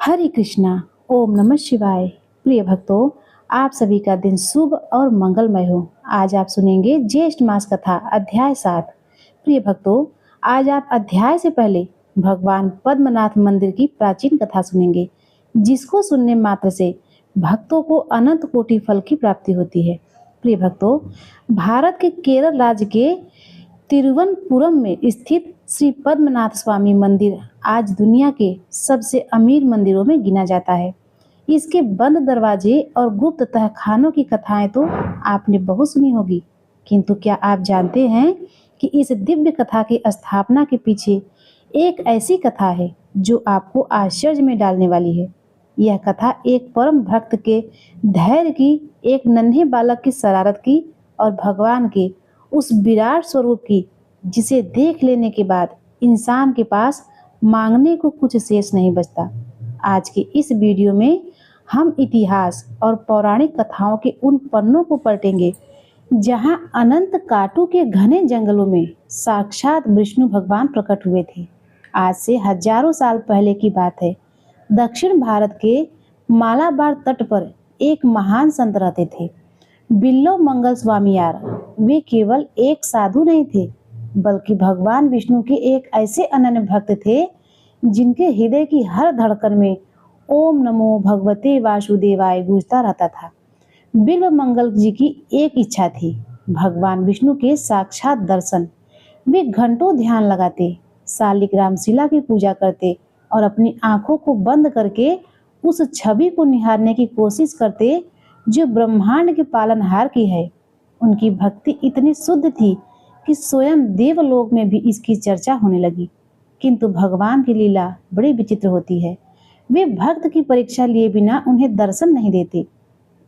हरे कृष्णा। ओम नमः शिवाय। प्रिय भक्तों, आप सभी का दिन शुभ और मंगलमय हो। आज आप सुनेंगे ज्येष्ठ मास कथा अध्याय 7। प्रिय भक्तों, आज आप अध्याय से पहले भगवान पद्मनाथ मंदिर की प्राचीन कथा सुनेंगे, जिसको सुनने मात्र से भक्तों को अनंत कोटि फल की प्राप्ति होती है। प्रिय भक्तों, भारत के केरल राज्य के तिरुवनंतपुरम में स्थित श्री पद्मनाथ स्वामी मंदिर आज दुनिया के सबसे अमीर मंदिरों में गिना जाता है। इसके बंद दरवाजे और गुप्त तहखानों की कथाएं तो आपने बहुत सुनी होगी, किंतु क्या आप जानते हैं कि इस दिव्य कथा की स्थापना के पीछे एक ऐसी कथा है जो आपको आश्चर्य में डालने वाली है। यह कथा एक परम भक्त के धैर्य की, एक नन्हे बालक की शरारत की और भगवान के उस विराट स्वरूप की, जिसे देख लेने के बाद इंसान के पास मांगने को कुछ शेष नहीं बचता। आज के इस वीडियो में हम इतिहास और पौराणिक कथाओं के उन पन्नों को पलटेंगे जहां अनंत काटू के घने जंगलों में साक्षात विष्णु भगवान प्रकट हुए थे। आज से हजारों साल पहले की बात है। दक्षिण भारत के मालाबार तट पर एक महान संत रहते थे, बिल्लो मंगल स्वामियार। वे केवल एक साधु नहीं थे, बल्कि भगवान विष्णु के एक ऐसे अनन्य भक्त थे जिनके हृदय की हर धड़कन में ओम नमो भगवते वासुदेवाय गूंजता रहता था। बिल्व मंगल जी की एक इच्छा थी, भगवान विष्णु के साक्षात दर्शन। वे घंटों ध्यान लगाते, शालिग्राम शिला की पूजा करते और अपनी आंखों को बंद करके उस छवि को निहारने की कोशिश करते जो ब्रह्मांड के पालनहार की है। उनकी भक्ति इतनी शुद्ध थी कि स्वयं देवलोक में भी इसकी चर्चा होने लगी। किंतु भगवान की लीला बड़ी विचित्र होती है। वे भक्त की परीक्षा लिए बिना उन्हें दर्शन नहीं देते।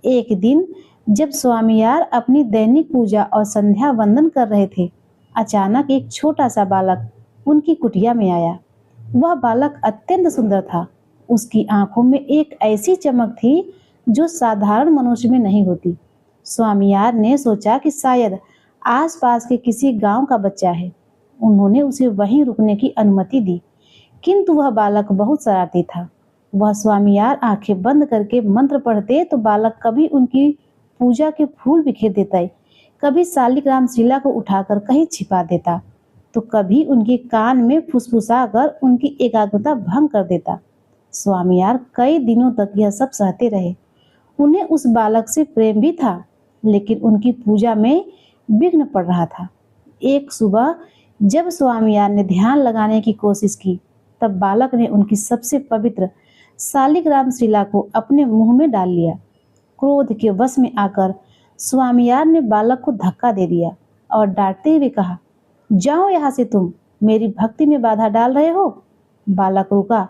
एक दिन जब स्वामियार अपनी दैनिक पूजा और संध्या वंदन कर रहे थे, अचानक एक छोटा सा बालक उनकी कुटिया में आया। वह बालक अत्यंत सुंदर था। उसकी आंखों में एक ऐसी चमक थी जो साधारण मनुष्य में नहीं होती। स्वामियार ने सोचा कि शायद आसपास के किसी गांव का बच्चा है। उन्होंने उसे वहीं रुकने की अनुमति दी, किंतु वह बालक बहुत शरारती था। वह स्वामियार आंखें बंद करके मंत्र पढ़ते तो बालक कभी उनकी पूजा के फूल बिखेर देता है, कभी शालिग्राम शिला को उठाकर कहीं छिपा देता, तो कभी उनके कान में फुसफुसा कर उनकी एकाग्रता भंग कर देता। स्वामियार कई दिनों तक यह सब सहते रहे। उन्हें उस बालक से प्रेम भी था, लेकिन उनकी पूजा में विघ्न पड़ रहा था। एक सुबह जब स्वामियार ने ध्यान लगाने की कोशिश की, तब बालक ने उनकी सबसे पवित्र शालिग्राम शिला को अपने मुंह में डाल लिया। क्रोध के वश में आकर स्वामियार ने बालक को धक्का दे दिया और डांटते हुए कहा, जाओ यहाँ से, तुम मेरी भक्ति में बाधा डाल रहे हो। बालक रुका।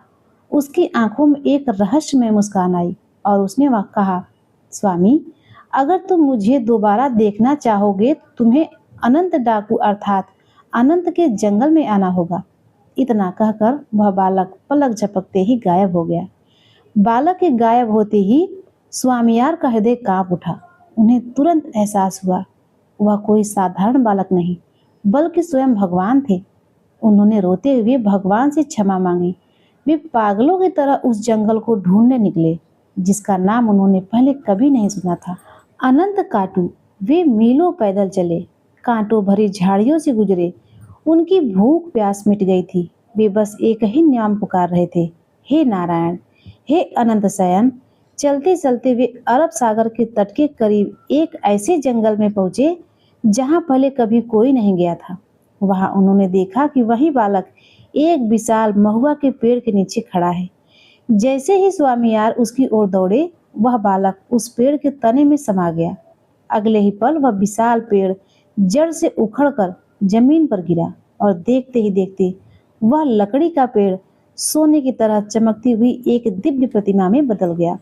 उसकी आंखों में एक रहस्यमय मुस्कान आई और उसने वह कहा, स्वामी, अगर तुम मुझे दोबारा देखना चाहोगे तो तुम्हें अनंत डाकू अर्थात अनंत के जंगल में आना होगा। इतना कहकर वह बालक पलक झपकते ही गायब हो गया। बालक के गायब होते ही स्वामियार का हृदय कांप उठा। उन्हें तुरंत एहसास हुआ वह कोई साधारण बालक नहीं, बल्कि स्वयं भगवान थे। उन्होंने रोते हुए भगवान से क्षमा मांगी। वे पागलों की तरह उस जंगल को ढूंढने निकले, जिसका नाम उन्होंने पहले कभी नहीं सुना था। अनंत काटू। वे मीलों पैदल चले, कांटों भरी झाड़ियों से गुजरे। उनकी भूख प्यास मिट गई थी। वे बस एक ही नाम पुकार रहे थे, हे नारायण, हे अनंत शयन। चलते चलते वे अरब सागर के तट के करीब एक ऐसे जंगल में पहुंचे जहां पहले कभी कोई नहीं गया था। वहां उन्होंने देखा कि वही बालक एक विशाल महुआ के पेड़ के नीचे खड़ा है। जैसे ही स्वामियार उसकी ओर दौड़े, वह बालक उस पेड़ के तने में समा गया। अगले ही पल वह विशाल पेड़ जड़ से उखड़कर जमीन पर गिरा और देखते ही देखते वह लकड़ी का पेड़ सोने की तरह चमकती हुई एक दिव्य प्रतिमा में बदल गया।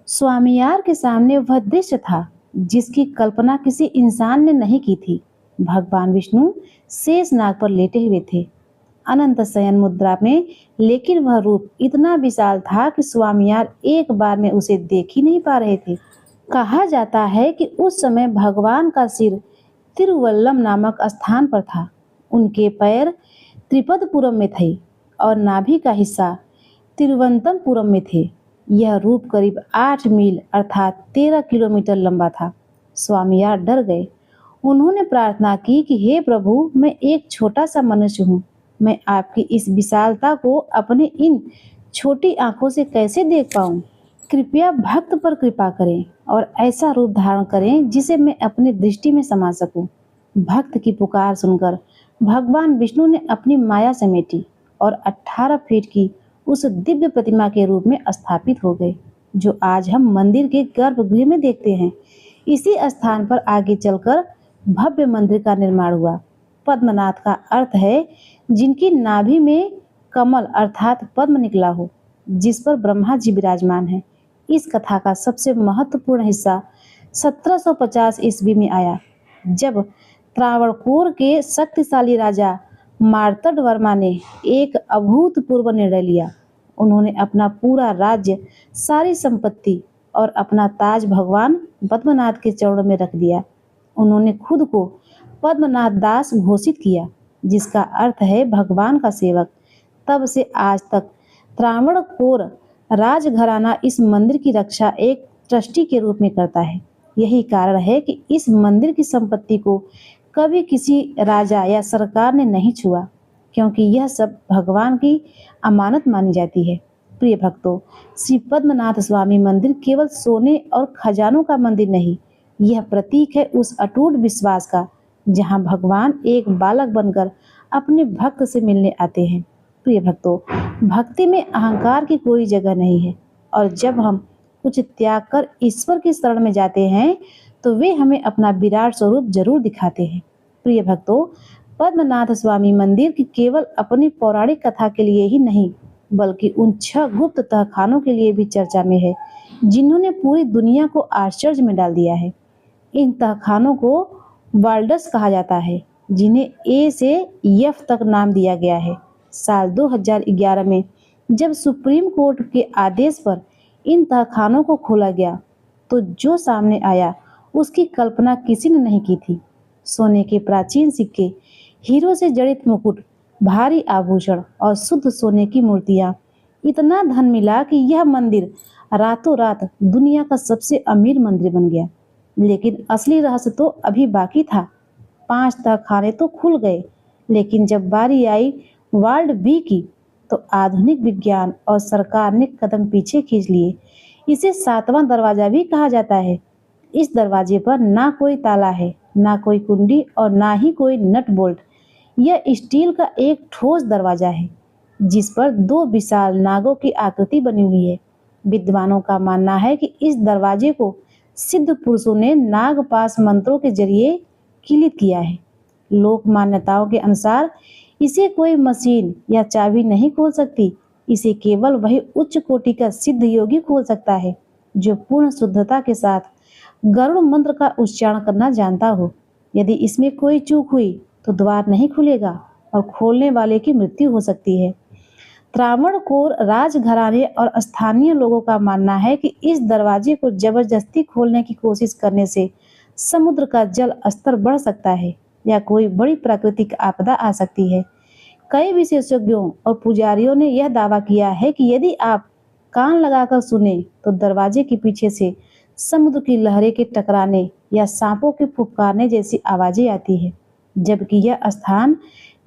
स्वामियार के सामने वह दृश्य था जिसकी कल्पना किसी इंसान ने नहीं की थी। भगवान विष्णु शेष नाग पर लेटे हुए थे, अनंत शयन मुद्रा में, लेकिन वह रूप इतना विशाल था कि स्वामियार एक बार में उसे देख ही नहीं पा रहे थे। कहा जाता है कि उस समय भगवान का सिर तिरुवल्लम नामक स्थान पर था। उनके पैर त्रिपदपुरम में थे और नाभि का हिस्सा तिरुवनंतपुरम में थे। यह रूप करीब 8 मील अर्थात 13 किलोमीटर लंबा था। स्वामियार डर गए। उन्होंने प्रार्थना की कि हे प्रभु, मैं एक छोटा सा मनुष्य हूँ। मैं आपकी इस विशालता को अपने इन छोटी आंखों से कैसे देख पाऊं? कृपया भक्त पर कृपा करें और ऐसा रूप धारण करें जिसे मैं अपनी दृष्टि में समा सकूं। भक्त की पुकार सुनकर भगवान विष्णु ने अपनी माया समेटी और 18 फीट की उस दिव्य प्रतिमा के रूप में स्थापित हो गए, जो आज हम मंदिर के गर्भगृह में देखते हैं। इसी स्थान पर आगे चलकर भव्य मंदिर का निर्माण हुआ। पद्मनाथ का अर्थ है जिनकी नाभि में कमल अर्थात पद्म निकला हो, जिस पर ब्रह्मा जी विराजमान है। इस कथा का सबसे महत्वपूर्ण हिस्सा 1750 ईस्वी में आया, जब त्रावणकोर के शक्तिशाली राजा मार्तंड वर्मा ने एक अभूतपूर्व निर्णय लिया। उन्होंने अपना पूरा राज्य, सारी संपत्ति और अपना ताज भगवान पद्मनाथ के चरणों में रख दिया। उन्होंने खुद को पद्मनाथ दास घोषित किया, जिसका अर्थ है भगवान का सेवक। तब से आज तक त्रावणकोर राजघराना इस मंदिर की रक्षा एक ट्रस्टी के रूप में करता है। यही कारण है कि इस मंदिर की संपत्ति को कभी किसी राजा या सरकार ने नहीं छुआ, क्योंकि यह सब भगवान की अमानत मानी जाती है। प्रिय भक्तों, श्री पद्मनाथ स्वामी मंदिर केवल सोने और खजानों का मंदिर नहीं, यह प्रतीक है उस अटूट विश्वास का जहां भगवान एक बालक बनकर अपने भक्त से मिलने आते हैं। प्रिय भक्तों, भक्ति में अहंकार की कोई जगह नहीं है, और जब हम कुछ त्याग कर ईश्वर की शरण में जाते हैं तो वे हमें अपना विराट स्वरूप जरूर दिखाते हैं। प्रिय भक्तों, पद्मनाथ स्वामी मंदिर की केवल अपनी पौराणिक कथा के लिए ही नहीं, बल्कि उन 6 गुप्त तहखानों के लिए भी चर्चा में है, जिन्होंने पूरी दुनिया को आश्चर्य में डाल दिया है। इन तहखानों को वाल्डस कहा जाता है, जिन्हें ए से एफ तक नाम दिया गया है। साल 2011 में जब सुप्रीम कोर्ट के आदेश पर इन तहखानों को खोला गया, तो जो सामने आया उसकी कल्पना किसी ने नहीं की थी। सोने के प्राचीन सिक्के, हीरो से जड़ित मुकुट, भारी आभूषण और शुद्ध सोने की मूर्तियां। इतना धन मिला कि यह मंदिर रातों रात दुनिया का सबसे अमीर मंदिर बन गया। लेकिन असली रहस्य तो अभी बाकी था। 5 तहखाने तो खुल गए, लेकिन जब बारी आई वर्ल्ड बी की, तो आधुनिक विज्ञान और सरकार ने कदम पीछे खींच लिए। इसे 7वां दरवाजा भी कहा जाता है। इस दरवाजे पर ना कोई ताला है, ना कोई कुंडी और ना ही कोई नट बोल्ट। यह स्टील का एक ठोस दरवाजा है, जिस पर 2 विशाल नागों की आकृति बनी हुई है। विद्वानों का मानना है कि इस दरवाजे को सिद्ध पुरुषों ने नागपाश मंत्रों के जरिए किलित किया है। लोक मान्यताओं के अनुसार इसे कोई मशीन या चाबी नहीं खोल सकती। इसे केवल वही उच्च कोटि का सिद्ध योगी खोल सकता है, जो पूर्ण शुद्धता के साथ गरुड़ मंत्र का उच्चारण करना जानता हो। यदि इसमें कोई चूक हुई तो द्वार नहीं खुलेगा और खोलने वाले की मृत्यु हो सकती है। त्रावणकोर राजघराने और स्थानीय लोगों का मानना है कि इस दरवाजे को जबरदस्ती खोलने की कोशिश करने से समुद्र का जल स्तर बढ़ सकता है या कोई बड़ी प्राकृतिक आपदा आ सकती है। कई विशेषज्ञों और पुजारियों ने यह दावा किया है कि यदि आप कान लगाकर सुने तो दरवाजे के पीछे से समुद्र की लहरें के टकराने या सांपों के फुफकारने जैसी आवाजें आती है, जबकि यह स्थान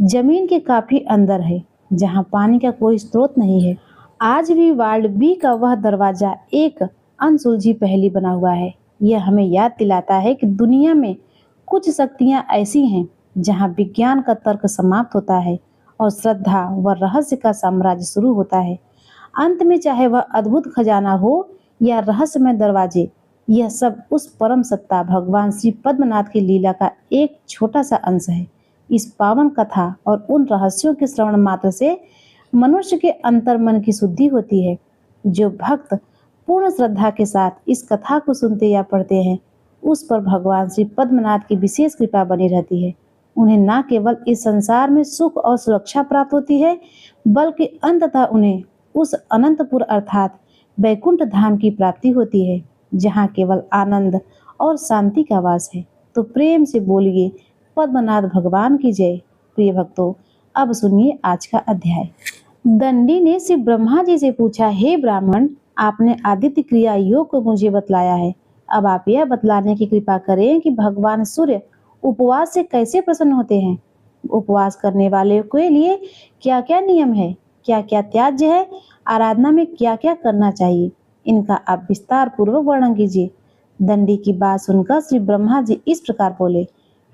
जमीन के काफी अंदर है, जहां पानी का कोई स्रोत नहीं है। आज भी वर्ल्ड बी का वह दरवाजा एक अनसुलझी पहेली बना हुआ है। यह हमें याद दिलाता है कि दुनिया में कुछ शक्तियां ऐसी हैं जहां विज्ञान का तर्क समाप्त होता है और श्रद्धा व रहस्य का साम्राज्य शुरू होता है। अंत में चाहे वह अद्भुत खजाना हो या रहस्यमय दरवाजे, यह सब उस परम सत्ता भगवान श्री पद्मनाथ की लीला का एक छोटा सा अंश है। इस पावन कथा और उन रहस्यों के श्रवण मात्र से मनुष्य के अंतर्मन की शुद्धि होती है। जो भक्त पूर्ण श्रद्धा के साथ इस कथा को सुनते या पढ़ते हैं, उस पर भगवान श्री पद्मनाथ की विशेष कृपा बनी रहती है। उन्हें न केवल इस संसार में सुख और सुरक्षा प्राप्त होती है, बल्कि अंततः उन्हें उस अनंतपुर अर्थात वैकुंठ धाम की प्राप्ति होती है, जहाँ केवल आनंद और शांति का वास है। तो प्रेम से बोलिए पद्मनाथ भगवान की जय। प्रिय भक्तों, अब सुनिए आज का अध्याय। दंडी ने श्री ब्रह्मा जी से पूछा, हे ब्राह्मण, आपने आदित्य क्रिया योग को मुझे बतलाया है, अब आप यह बतलाने की कृपा करें कि भगवान सूर्य उपवास से कैसे प्रसन्न होते हैं। उपवास करने वाले के लिए क्या क्या नियम है, क्या क्या त्याज्य है, आराधना में क्या क्या करना चाहिए, इनका आप विस्तार पूर्वक वर्णन कीजिए। दंडी की बात सुनकर श्री ब्रह्मा जी इस प्रकार बोले,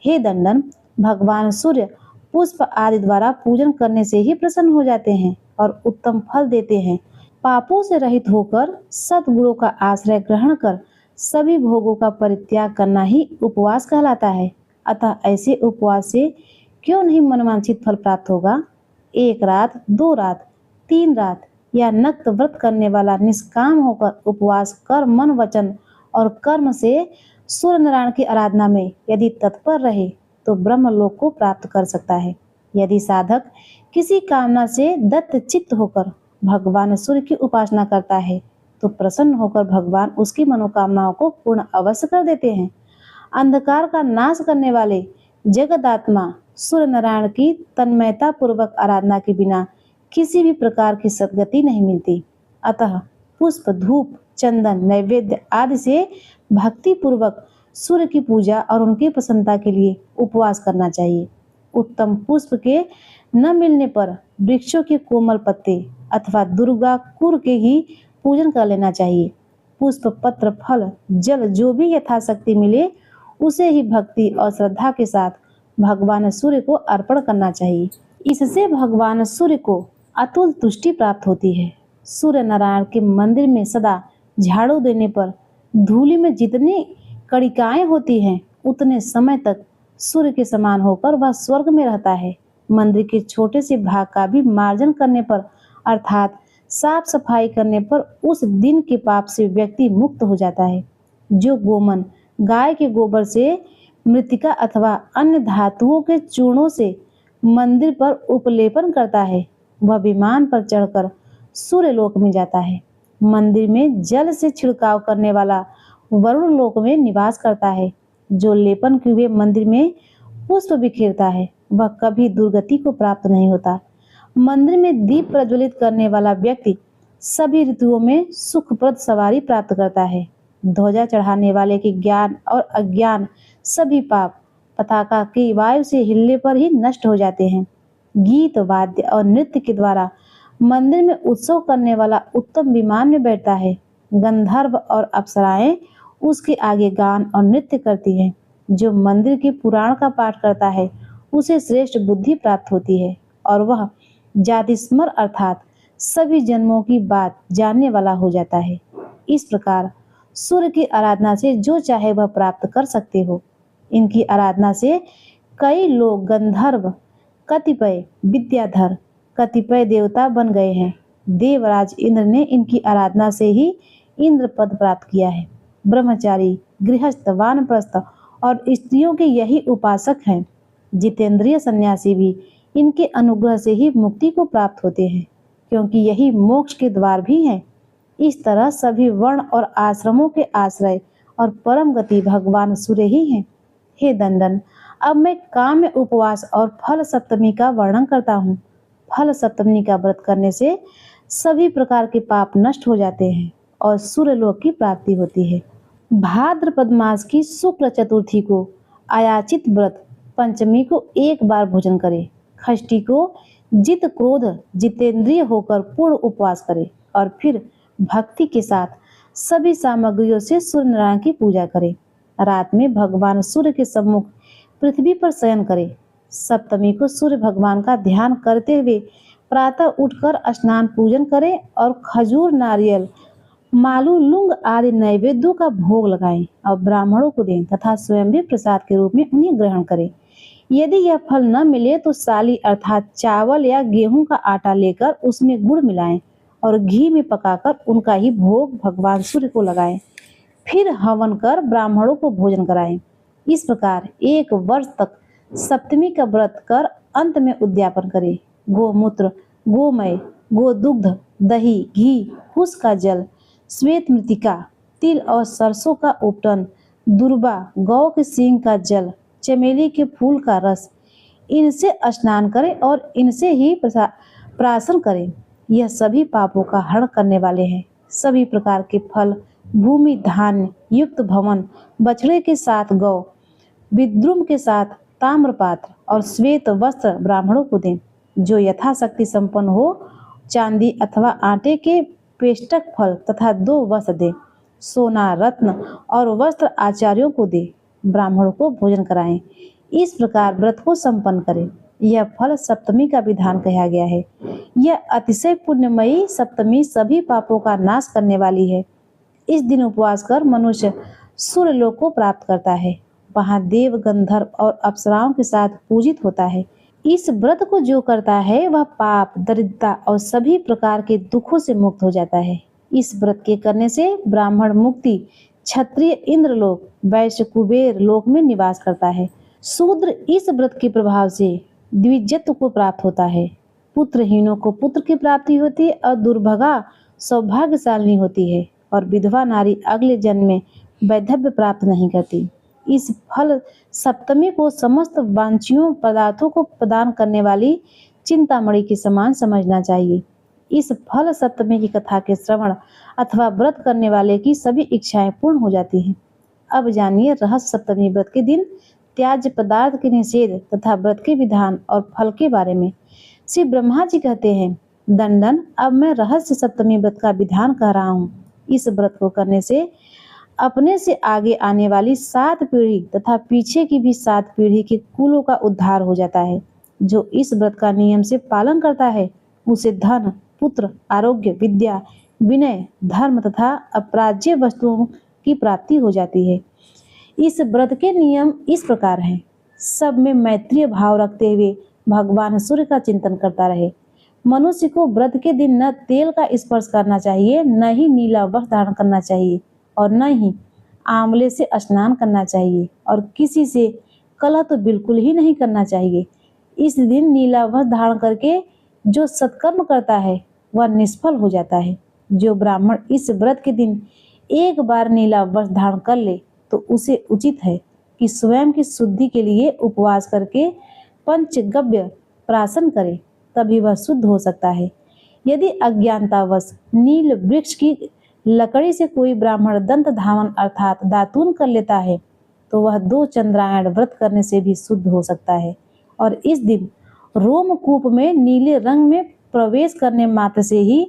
हे दंडन, भगवान सूर्य पुष्प आदि द्वारा पूजन करने से ही प्रसन्न हो जाते हैं और उत्तम फल देते हैं। पापों से रहित होकर सद्गुणों का आश्रय ग्रहण कर सभी भोगों का परित्याग करना ही उपवास कहलाता है। अतः ऐसे उपवास से क्यों नहीं मनवांछित फल प्राप्त होगा। 1 रात, 2 रात, 3 रात या नक्त व्रत करने वाला निष्काम होकर उपवास कर मन वचन और कर्म से सूर्य नारायण की आराधना में यदि तत्पर रहे तो ब्रह्मलोक को प्राप्त कर सकता है। यदि साधक किसी कामना से दत्त चित्त होकर भगवान सूर्य की उपासना करता है तो प्रसन्न होकर भगवान उसकी मनोकामनाओं को पूर्ण अवश्य कर देते हैं। अंधकार का नाश करने वाले जगदात्मा सूर्य नारायण की तन्मयता पूर्वक आराधना के बिना किसी भी प्रकार की सद्गति नहीं मिलती। अतः पुष्प, धूप, चंदन, नैवेद्य आदि से भक्ति पूर्वक सूर्य की पूजा और उनकी प्रसन्नता के लिए उपवास करना चाहिए। उत्तम पुष्प के न मिलने पर वृक्षों के कोमल पत्ते अथवा दुर्गा कुर के ही पूजन कर लेना चाहिए। पुष्प, पत्र, फल, जल जो भी यथाशक्ति मिले उसे ही भक्ति और श्रद्धा के साथ भगवान सूर्य को अर्पण करना चाहिए। इससे भगवान सूर्य को अतुल तुष्टि प्राप्त होती है। सूर्य नारायण के मंदिर में सदा झाड़ू देने पर धूलि में जितनी कणिकाएं होती हैं उतने समय तक सूर्य के समान होकर वह स्वर्ग में रहता है। मंदिर के छोटे से भाग का भी मार्जन करने पर अर्थात साफ सफाई करने पर उस दिन के पाप से व्यक्ति मुक्त हो जाता है। जो गोमन गाय के गोबर से, मृतिका अथवा अन्य धातुओं के चूर्णों से मंदिर पर उपलेपन करता है वह विमान पर चढ़कर सूर्य लोक में जाता है। मंदिर में जल से छिड़काव करने वाला वरुण लोक में निवास करता है। जो लेपन किए हुए मंदिर में पुष्प बिखेरता है वह कभी दुर्गति को प्राप्त नहीं होता। मंदिर में दीप प्रज्वलित करने वाला व्यक्ति सभी ऋतुओं में सुखप्रद सवारी प्राप्त करता है। ध्वजा चढ़ाने वाले के ज्ञान और अज्ञान सभी पाप पताका की वायु से हिलने पर ही नष्ट हो जाते हैं। गीत, वाद्य और नृत्य के द्वारा मंदिर में उत्सव करने वाला उत्तम विमान में बैठता है। गंधर्व और अप्सराएं उसके आगे गान और नृत्य करती हैं। जो मंदिर के पुराण का पाठ करता है उसे श्रेष्ठ बुद्धि प्राप्त होती है और वह जातिस्मर अर्थात सभी जन्मों की बात जानने वाला हो जाता है। इस प्रकार सूर्य की आराधना से जो चाहे वह प्राप्त कर सकते हो। इनकी आराधना से कई लोग गंधर्व, कतिपय विद्याधर, कतिपय देवता बन गए हैं। देवराज इंद्र ने इनकी आराधना से ही इंद्र पद प्राप्त किया है। ब्रह्मचारी, गृहस्थ, वानप्रस्थ और स्त्रियों के यही उपासक हैं। जितेंद्रिय सन्यासी भी इनके अनुग्रह से ही मुक्ति को प्राप्त होते हैं, क्योंकि यही मोक्ष के द्वार भी हैं। इस तरह सभी वर्ण और आश्रमों के आश्रय और परम गति भगवान सूर्य ही हैं। हे दंडन, अब मैं काम्य उपवास और फल सप्तमी का वर्णन करता हूँ। फल सप्तमी का व्रत करने से सभी प्रकार के पाप नष्ट हो जाते हैं और सूर्य लोक की प्राप्ति होती है। भाद्रपद मास की शुक्ल चतुर्थी को अयाचित व्रत, पंचमी को एक बार भोजन करे, षष्ठी को जित क्रोध जितेंद्रिय होकर पूर्ण उपवास करे और फिर भक्ति के साथ सभी सामग्रियों से सूर्य नारायण की पूजा करे। रात में भगवान सूर्य के सम्मुख पृथ्वी पर शयन करे। सप्तमी को सूर्य भगवान का ध्यान करते हुए प्रातः उठकर स्नान पूजन करे और खजूर, नारियल, मालू, लुंग आदि नैवेद्यों का भोग लगाएं और ब्राह्मणों को दें तथा स्वयं भी प्रसाद के रूप में उन्हें ग्रहण करें। यदि यह फल न मिले तो साली अर्थात चावल या गेहूं का आटा लेकर उसमें गुड़ मिलाएं और घी में पकाकर उनका ही भोग भगवान सूर्य को लगाएं। फिर हवन कर ब्राह्मणों को भोजन कराएं। इस प्रकार 1 वर्ष तक सप्तमी का व्रत कर अंत में उद्यापन करें। गोमूत्र, गोमय, गोदुग्ध, दही, घी, कुश का जल, श्वेत मृतिका, तिल और सरसों का उपटन, दुर्बा, गौ के सींग का जल, चमेली के फूल का रस, इनसे स्नान करें और इनसे ही प्राशन करें। यह सभी पापों का हरण करने वाले हैं। सभी प्रकार के फल, भूमि, धान्य युक्त भवन, बछड़े के साथ गौ, विद्रुम के साथ ताम्रपात्र और श्वेत वस्त्र ब्राह्मणों को दें। जो यथाशक्ति संपन्न हो, चांदी अथवा आटे के पेष्टक फल तथा 2 वस्त्र दें। सोना, रत्न और वस्त्र आचार्यों को दे, ब्राह्मणों को भोजन कराएं। इस प्रकार व्रत को संपन्न करें। यह फल सप्तमी का विधान कहा गया है। यह अतिशय पुण्यमयी सप्तमी सभी पापों का नाश करने वाली है। इस दिन उपवास कर मनुष्य सूर्य लोक को प्राप्त करता है। वहाँ देव, गंधर्व और अप्सराओं के साथ पूजित होता है। इस व्रत को जो करता है वह पाप, दरिद्रता और सभी प्रकार के दुखों से मुक्त हो जाता है। इस व्रत के करने से ब्राह्मण मुक्ति, क्षत्रिय इंद्रलोक, वैश्य कुबेर लोक में निवास करता है। शूद्र इस व्रत के प्रभाव से द्विजत्व को प्राप्त होता है। पुत्रहीनों को पुत्र की प्राप्ति होती है और दुर्भगा सौभाग्यशालिनी होती है। और विधवा नारी अगले जन्म में वैधव्य प्राप्त नहीं करती। इस फल सप्तमी को समस्त वांछनीय पदार्थों को प्रदान करने वाली चिंतामणि के समान समझना चाहिए। इस फल सप्तमी की कथा के श्रवण अथवा व्रत करने वाले की सभी इच्छाएं पूर्ण हो जाती हैं। अब जानिए रहस्य सप्तमी व्रत के दिन त्याज्य पदार्थ के निषेध तथा व्रत के विधान और फल के बारे में। श्री ब्रह्मा जी कहते हैं, दंडन, अब मैं रहस्य सप्तमी व्रत का विधान कह रहा हूँ। इस व्रत को करने से अपने से आगे आने वाली 7 पीढ़ी तथा पीछे की भी 7 पीढ़ी के कुलों का उद्धार हो जाता है। जो इस व्रत का नियम से पालन करता है उसे धन, पुत्र, आरोग्य, विद्या, विनय, धर्म तथा अपराज्य वस्तुओं की प्राप्ति हो जाती है। इस व्रत के नियम इस प्रकार हैं। सब में मैत्रीय भाव रखते हुए भगवान सूर्य का चिंतन करता रहे। मनुष्य को व्रत के दिन न तेल का स्पर्श करना चाहिए, न ही नीला वस्त्र धारण करना चाहिए और न ही आंवले से स्नान करना चाहिए और किसी से कलह तो बिल्कुल ही नहीं करना चाहिए। इस दिन नीला वस्त्र धारण करके जो सत्कर्म करता है वह निष्फल हो जाता है। जो ब्राह्मण इस व्रत के दिन एक बार नीला वस्त्र धारण कर ले तो उसे उचित है कि स्वयं की शुद्धि के लिए उपवास करके पंचगव्य प्राशन करे, तभी वह शुद्ध हो सकता है। यदि अज्ञानतावश नील वृक्ष की लकड़ी से कोई ब्राह्मण दंत धावन अर्थात दातून कर लेता है तो वह 2 चंद्रायण व्रत करने से भी शुद्ध हो सकता है। और इस दिन रोमकूप में नीले रंग में प्रवेश करने मात्र से ही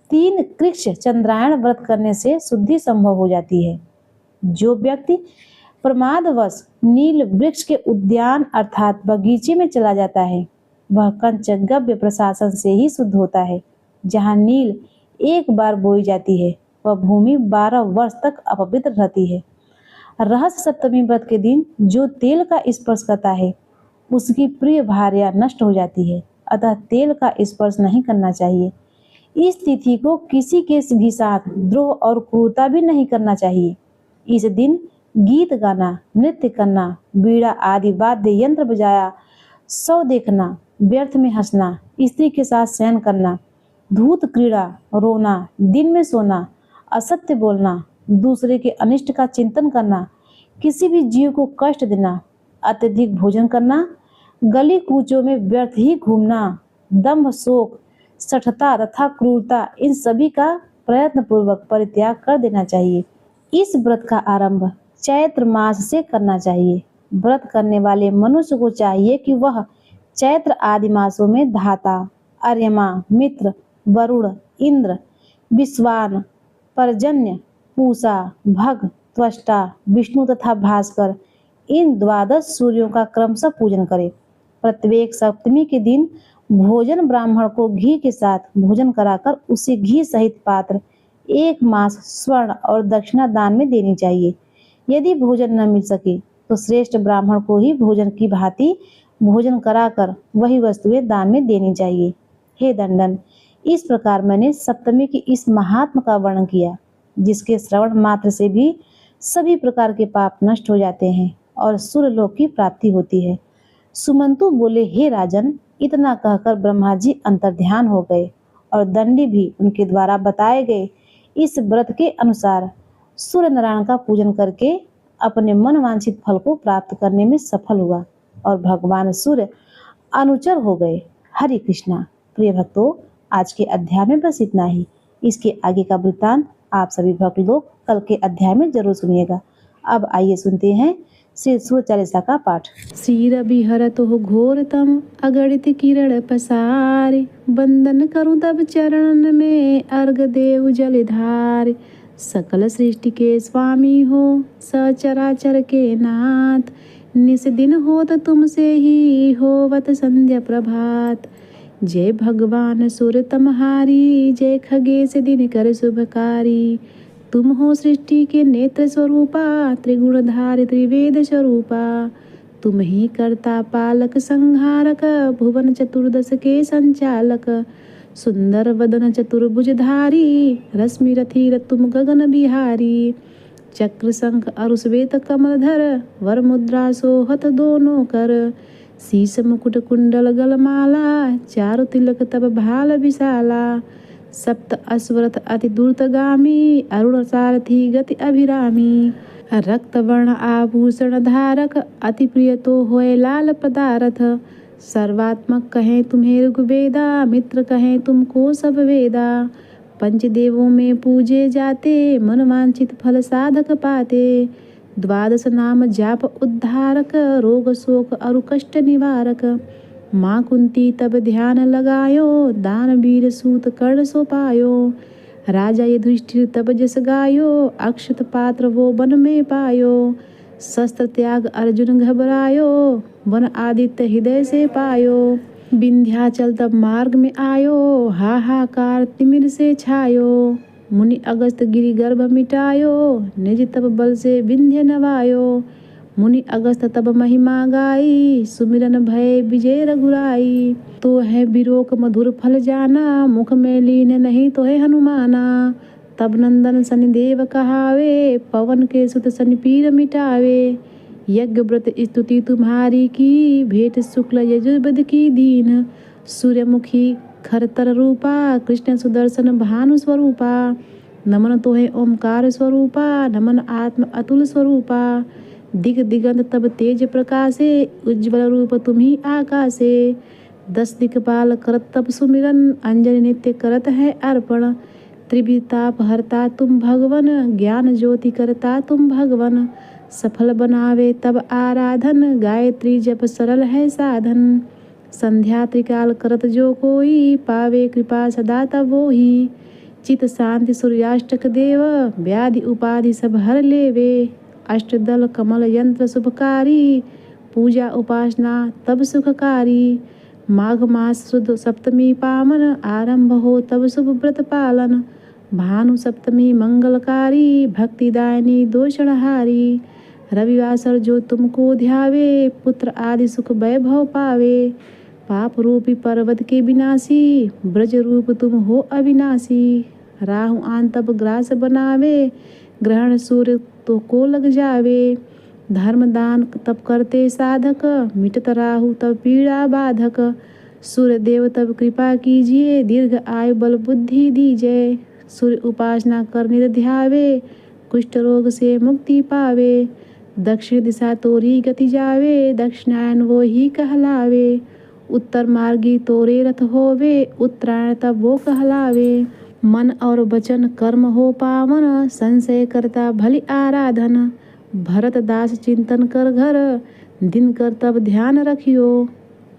3 कृच्छ चंद्रायण व्रत करने से शुद्धि संभव हो जाती है। जो व्यक्ति प्रमादवश नील वृक्ष के उद्यान अर्थात बगीचे में चला जाता है वह पंचगव्य प्रशासन से ही शुद्ध होता है। जहाँ नील एक बार बोई जाती है वह भूमि 12 वर्ष तक अपवित्र रहती है। रहस्य सप्तमी व्रत के दिन जो तेल का स्पर्श करता है उसकी प्रिय भार्या नष्ट हो जाती है, अतः तेल का स्पर्श नहीं करना चाहिए। इस तिथि को किसी के भी साथ द्रोह और क्रूरता भी नहीं करना चाहिए। इस दिन गीत गाना, नृत्य करना, बीड़ा आदि वाद्य यंत्र बजाया, सौ देखना, व्यर्थ में हंसना, स्त्री के साथ शयन करना, धूत क्रीड़ा, रोना, दिन में सोना, असत्य बोलना, दूसरे के अनिष्ट का चिंतन करना, किसी भी जीव को कष्ट देना, अत्यधिक भोजन करना, गली कूचों में व्यर्थ ही घूमना, दंभ, शोक, सठता तथा क्रूरता, इन सभी का प्रयत्न पूर्वक परित्याग कर देना चाहिए। इस व्रत का आरंभ चैत्र मास से करना चाहिए। व्रत करने वाले मनुष्य को चाहिए कि वह चैत्र आदि मासों में धाता, अर्यमा, मित्र, वरुण, इंद्र, विश्वान, पर्जन्य, पूषा, भग, त्वष्टा, विष्णु तथा भास्कर, इन 12 सूर्यों का क्रमशः पूजन करे। प्रत्येक सप्तमी के दिन भोजन ब्राह्मण को घी के साथ भोजन कराकर उसे घी सहित पात्र 1 मास स्वर्ण और दक्षिणा दान में देनी चाहिए। यदि भोजन न मिल सके तो श्रेष्ठ ब्राह्मण को ही भोजन की भांति भोजन कराकर वही वस्तुएं दान में देनी चाहिए। हे दंडन, इस प्रकार मैंने सप्तमी की इस महात्म का वर्णन किया जिसके श्रवण मात्र से भी सभी प्रकार के पाप नष्ट हो जाते हैं और सूर्यलोक की प्राप्ति होती है। सुमंतु बोले, हे राजन, इतना कहकर ब्रह्मा जी अंतर्ध्यान हो गए और दंडी भी उनके द्वारा बताए गए इस व्रत के अनुसार सूर्य नारायण का पूजन करके अपने मनवांछित फल को प्राप्त करने में सफल हुआ और भगवान सूर्य अनुचर हो गए। हरि कृष्णा। प्रिय भक्तों, आज के अध्याय में बस इतना ही। इसके आगे का वृत्तांत आप सभी भक्त लोग कल के अध्याय में जरूर सुनिएगा। अब आइए सुनते हैं श्री सूर्य चालीसा का पाठ। श्री रवि हरत हो घोरतम अगणित किरण पसारे, बंदन करूं तब चरणन में अर्घ देव जलधार। सकल सृष्टि के स्वामी हो सचराचर के नाथ, निस दिन होत तुमसे ही होवत संध्या प्रभात। जय भगवान सुर तमहारी, जय खगेश दिन कर शुभकारी। तुम हो सृष्टि के नेत्र स्वरूपा, त्रिगुणधारी त्रिवेद स्वरूपा। तुम ही कर्ता पालक संहारक, भुवन चतुर्दश के संचालक। सुंदर वदन चतुर्भुजधारी, रश्मि रथी तुम गगन बिहारी। चक्र शंख अरु श्वेत कमलधर, वर मुद्रा सोहत दोनों कर। शीस मुकुट कुंडल गलमाला, चारु तिलक तब भाल विशाला। सप्त अश्वरथ अति द्रुतगामी, अरुण सारथी गति अभिरामी। रक्त वर्ण आभूषण धारक, अति प्रिय तो होए लाल पदारथ। सर्वात्मक कहें तुम्हें ऋग्वेदा, मित्र कहें तुमको सब वेदा। पंचदेवों में पूजे जाते, मन वांछित फल साधक पाते। द्वादश नाम जाप उद्धारक, रोग शोक अरु कष्ट निवारक। माँ कुंती तब ध्यान लगायो, दान वीर सूत कर्ण सो पायो। राजा युधिष्ठिर तब जस गायो, अक्षत पात्र वो वन में पायो। शस्त्र त्याग अर्जुन घबरायो, वन आदित्य हृदय से पायो। विंध्याचल तब मार्ग में आयो, हाहाकार तिमिर से छायो। मुनि अगस्त गिरि गर्भ मिटायो, निज तब बल से विंध्य नवायो। मुनि अगस्त तब महिमा गाई, सुमिरन भय विजय रघुराई। तो है बिरोक मधुर फल जाना, मुख में लीन नहीं तो है हनुमाना। तब नंदन शनिदेव कहावे, पवन के सुत शनि पीर मिटावे। यज्ञ व्रत स्तुति तुम्हारी की, भेंट शुक्ल यजुर्वेद की दीन। सूर्यमुखी खरतर रूपा, कृष्ण सुदर्शन भानु स्वरूपा। नमन तो है ओमकार स्वरूपा, नमन आत्म अतुल स्वरूपा। दिग दिगंत तब तेज प्रकाशे, उज्ज्वल रूप तुम्ही आकाशे। 10 दिक्पाल करत तब सुमिरन, अंजलि नित्य करत है अर्पण। त्रिविताप हरता तुम भगवन, ज्ञान ज्योति करता तुम भगवन। सफल बनावे तब आराधन, गायत्री जप सरल है साधन। संध्या त्रिकाल करत जो कोई, पावे कृपा सदा तब वोही। चित शांति सूर्याष्टक देव, व्याधि उपाधि सब हर लेवे। अष्टदल कमल यंत्र शुभकारी, पूजा उपासना तब सुखकारी। माघ मास शुद्ध सप्तमी पावन, आरंभ हो तब शुभ व्रत पालन। भानु सप्तमी मंगलकारी, भक्तिदायिनी दोषणहारी। रविवासर जो तुमको ध्यावे, पुत्र आदि सुख वैभव पावे। पाप रूपी पर्वत के विनाशी, ब्रज रूप तुम हो अविनाशी। राहु आन तब ग्रास बनावे, ग्रहण सूर्य तो को लग जावे। धर्म दान तब करते साधक, मिटत राहु तब पीड़ा बाधक। सूर्य देव तब कृपा कीजिए, दीर्घ आयु बल बुद्धि दीजिए। सूर्य उपासना कर नित ध्यावे, कुष्ठ रोग से मुक्ति पावे। दक्षिण दिशा तोरी गति जावे, दक्षिणायन वो ही कहलावे। उत्तर मार्गी तोरे रथ होवे, उत्तरायण तब वो कहलावे। मन और वचन कर्म हो पावन, संशय करता भली आराधन। भरत दास चिंतन कर घर, दिन कर तब ध्यान रखियो।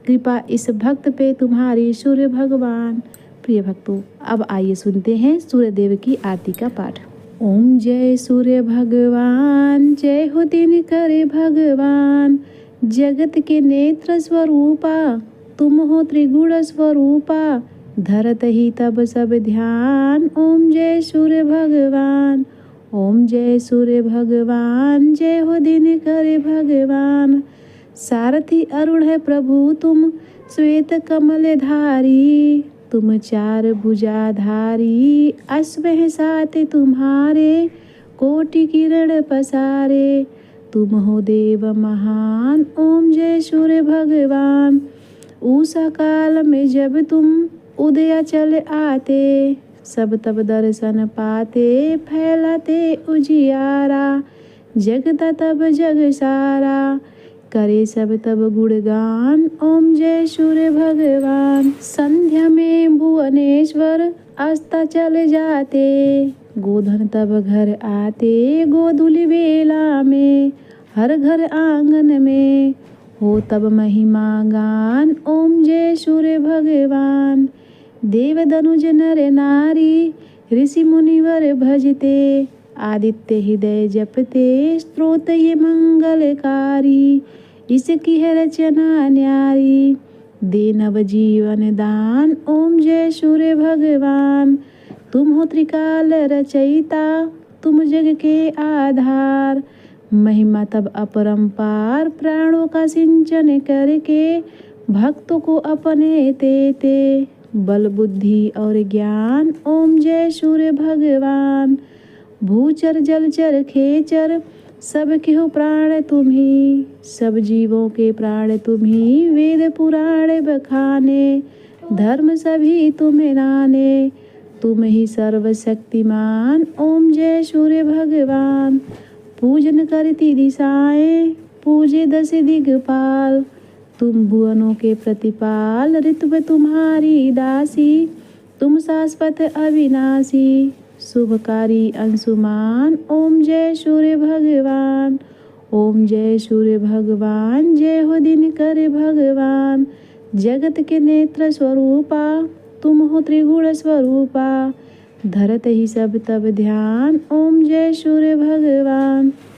कृपा इस भक्त पे तुम्हारी सूर्य भगवान। प्रिय भक्तों, अब आइए सुनते हैं सूर्य देव की आरती का पाठ। ओम जय सूर्य भगवान, जय हो दिन करे भगवान। जगत के नेत्र स्वरूपा, तुम हो त्रिगुण स्वरूपा। धरत ही तब सब ध्यान, ओम जय सूर्य भगवान। ओम जय सूर्य भगवान, जय हो दिन करे भगवान। सारथी अरुण है प्रभु तुम, श्वेत कमल धारी। तुम चार भुजाधारी, अश्व है साथ तुम्हारे। कोटि किरण पसारे, तुम हो देव महान, ओम जय सूर्य भगवान। उषा काल में जब तुम उदय चल आते, सब तब दर्शन पाते। फैलाते उजियारा, जगता तब जग सारा। करे सब तब गुणगान, ओम जय सूर्य भगवान। संध्या में भुवनेश्वर अस्ताचल जाते, गोधन तब घर आते गोधूलि बेला में। हर घर आंगन में हो तब महिमा गान, ओम जय सूर्य भगवान। देव दनुज नर नारी ऋषि मुनिवर भजते, आदित्य हृदय जपते स्तोत्र ये मंगलकारी। इसकी है रचना न्यारी, दे नव जीवन दान, ओम जय सूर्य भगवान। तुम हो त्रिकाल रचयिता, तुम जग के आधार। महिमा तब अपरंपार, प्राणों का सिंचन करके भक्तों को अपने देते बल बुद्धि और ज्ञान, ओम जय सूर्य भगवान। भूचर जलचर खेचर सब के हो प्राण तुम्ही, सब जीवों के प्राण तुम्ही। वेद पुराण बखाने, धर्म सभी तुम्हें नाने, तुम ही सर्वशक्तिमान, ओम जय सूर्य भगवान। पूजन करती दिशाएं, पूजे दस दिग्पाल। तुम भुवनों के प्रतिपाल, ऋतु तुम्हारी दासी। तुम शाश्वत अविनाशी, शुभकारी अंशुमान, ओम जय सूर्य भगवान। ओम जय सूर्य भगवान, जय हो दिनकर भगवान। जगत के नेत्र स्वरूपा, तुम हो त्रिगुण स्वरूपा। धरत ही सब तब ध्यान, ओम जय सूर्य भगवान।